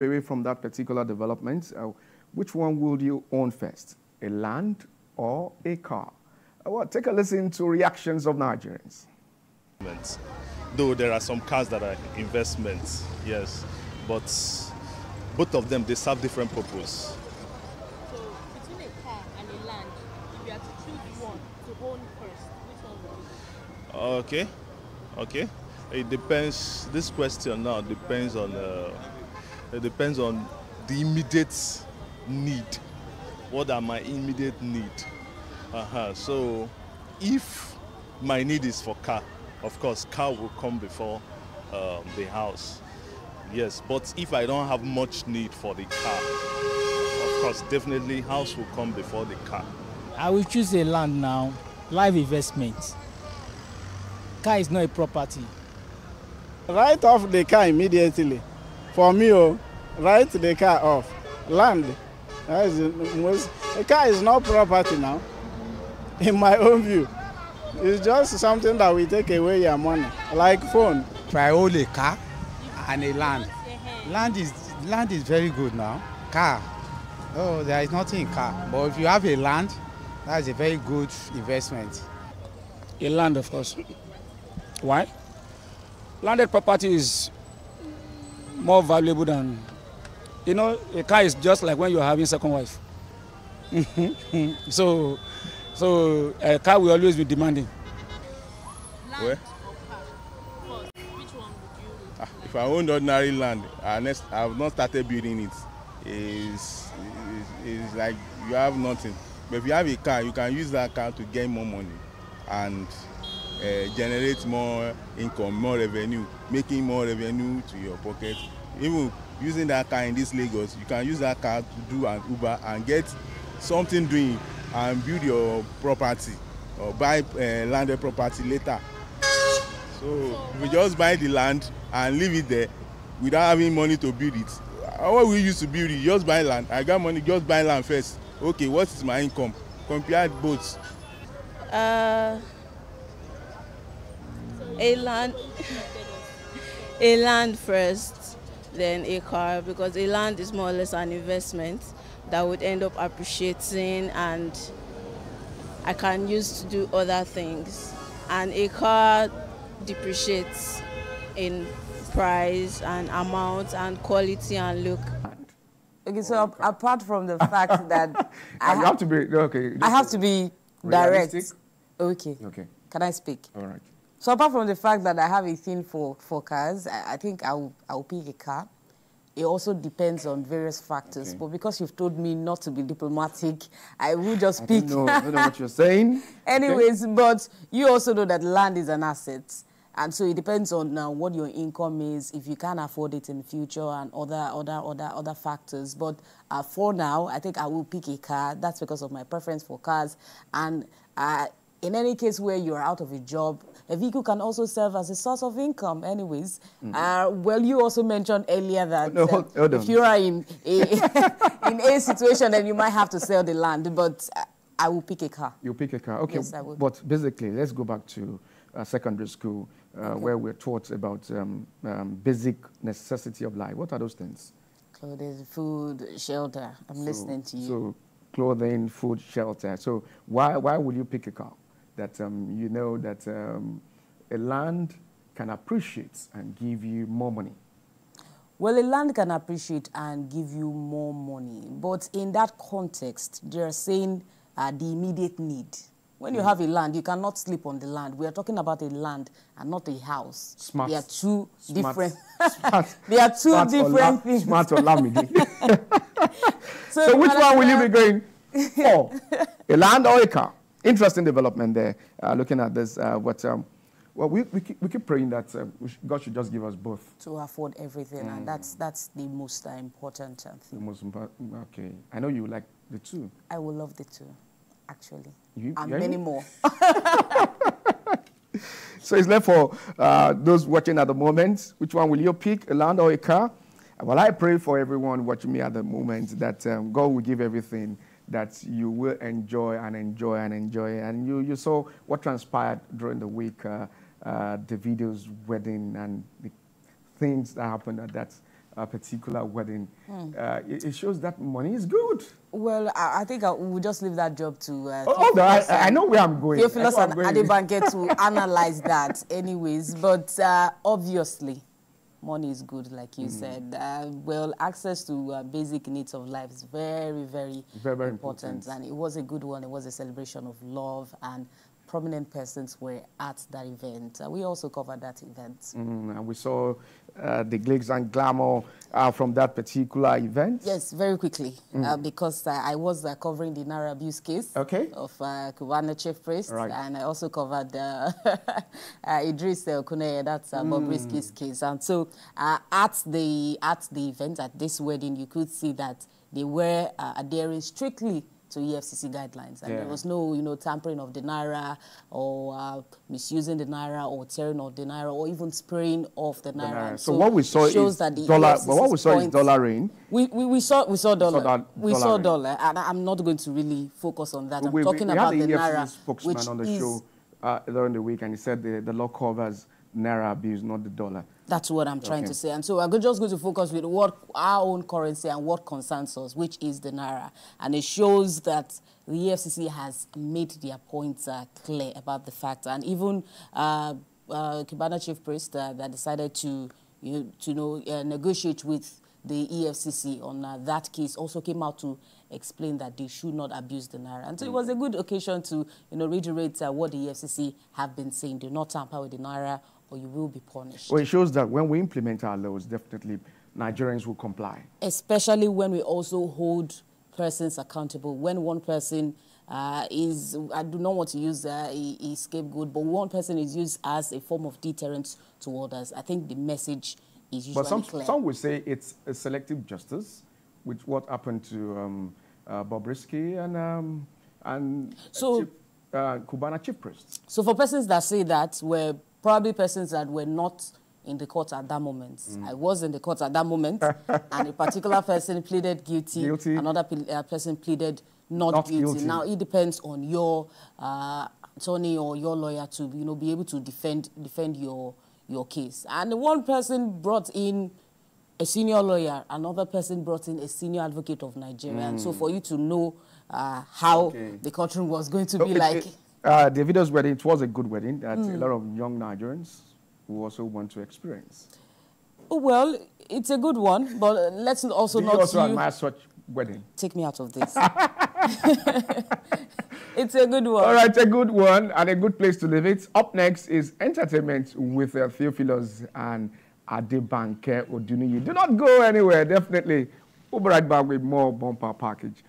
Away from that particular development, which one would you own first, a land or a car? Well, take a listen to reactions of Nigerians. Though there are some cars that are investments, yes, but both of them, they serve different purpose. So between a car and a land, if you have to choose one to own first, which one would you? Okay. It depends. This question now depends on. It depends on the immediate need. What are my immediate need? So, if my need is for car, of course, car will come before the house. Yes, but if I don't have much need for the car, of course, definitely house will come before the car. I will choose a land now. Live investment. Car is not a property. Write off the car immediately. For me, write the car off. Land. That is the most. A car is not property now. In my own view, it's just something that will take away your money, like phone. If I own a car and a land, land is very good now. Car, oh, there is nothing in car. But if you have a land, that is a very good investment. A land, of course. Why? Landed property is more valuable than, a car is just like when you're having second wife. so a car will always be demanding. Land or car? First, which one would you? If I owned ordinary land, I have not started building it. It's like you have nothing. But if you have a car, you can use that car to get more money and generate more income, more revenue, making more revenue to your pocket. Even using that car in this Lagos, you can use that car to do an Uber and get something doing and build your property or buy landed property later. So if you just buy the land and leave it there without having money to build it, what we used to build it, just buy land. I got money, just buy land first. Okay, what is my income? Compare both. A land first, then a car, because a land is more or less an investment that would end up appreciating and I can use to do other things. And a car depreciates in price and amount and quality and look. Okay, so apart from the fact that I have to be okay. I have to be direct. Realistic? Okay. Can I speak? All right. So apart from the fact that I have a thing for cars, I think I'll pick a car. It also depends on various factors. Okay. But because you've told me not to be diplomatic, I will just pick. I don't know what you're saying. Anyways, okay. But you also know that land is an asset. And so it depends on what your income is, if you can afford it in the future and other factors. But for now, I think I will pick a car. That's because of my preference for cars. And in any case where you're out of a job, a vehicle can also serve as a source of income anyways. Well, you also mentioned earlier that if you are in a situation, then you might have to sell the land. But I will pick a car. You'll pick a car. Okay. Yes, I will. But basically, let's go back to secondary school, okay, where we're taught about basic necessity of life. What are those things? Clothing, food, shelter. I'm listening to you. So clothing, food, shelter. So why would you pick a car? That you know that a land can appreciate and give you more money? Well, a land can appreciate and give you more money. But in that context, they're saying the immediate need. When you have a land, you cannot sleep on the land. We are talking about a land and not a house. Smart. They are two different. Smart. They are two different things. Smart or lamidi. So which one will you be going for? A land or a car? Interesting development there. Looking at this, well, we keep praying that God should just give us both to afford everything, and that's the most important thing. The most important. Okay, I know you like the two. I will love the two, actually, and many more. So it's left for those watching at the moment. Which one will you pick, a land or a car? Well, I pray for everyone watching me at the moment that God will give everything that you will enjoy and enjoy and enjoy. And you saw what transpired during the week, Davido's wedding and the things that happened at that particular wedding. It shows that money is good. Well, I think we'll just leave that job to I know where I'm going. Theophilus and Adebanke to analyze that anyways. But obviously, money is good, like you said. Well, access to basic needs of life is very, very, very important. And it was a good one. It was a celebration of love, and prominent persons were at that event. We also covered that event. And we saw the glitz and glamour from that particular event. Yes, very quickly, because I was covering the Naira abuse case of Cubana chief priest, and I also covered Idris Kuneye, that's Bobrisky's case. And so at the event, at this wedding, you could see that they were adhering strictly to EFCC guidelines, and there was no, tampering of the Naira, or misusing the Naira, or tearing of the Naira, or even spraying off the Naira. So what we saw is dollar. But what we saw is dollar rain. We saw dollar. We saw dollar, and I'm not going to really focus on that. I'm talking about the Naira, spokesman on the show during the week, and he said the law covers Naira abuse, not the dollar. That's what I'm trying to say. And so we're just going to focus with what our own currency and what concerns us, which is the Naira. And it shows that the EFCC has made their points clear about the fact. And even Cubana chief priest that decided to negotiate with the EFCC on that case also came out to explain that they should not abuse the Naira. And so it was a good occasion to reiterate what the EFCC have been saying. Do not tamper with the Naira, or you will be punished. Well, it shows that when we implement our laws, definitely Nigerians will comply. Especially when we also hold persons accountable. When one person is, I do not want to use a scapegoat, but one person is used as a form of deterrence to others. I think the message is usually clear. Some would say it's a selective justice, which what happened to Bobrisky and Cubana chief priests. So for persons that say that, were probably persons that were not in the court at that moment. I was in the court at that moment, and a particular person pleaded guilty. Another person pleaded not guilty. Now, it depends on your attorney or your lawyer to be able to defend your case. And one person brought in a senior lawyer, another person brought in a senior advocate of Nigeria. And so for you to know how the courtroom was going to be like... Davido's wedding, it was a good wedding that a lot of young Nigerians who also want to experience. Well, it's a good one, but let's also not... Do you also admire such wedding? Take me out of this. It's a good one. All right, a good one and a good place to leave it. Up next is entertainment with Theophilus and Adebanke Oduniyi. Do not go anywhere, definitely. We'll be right back with more bumper package.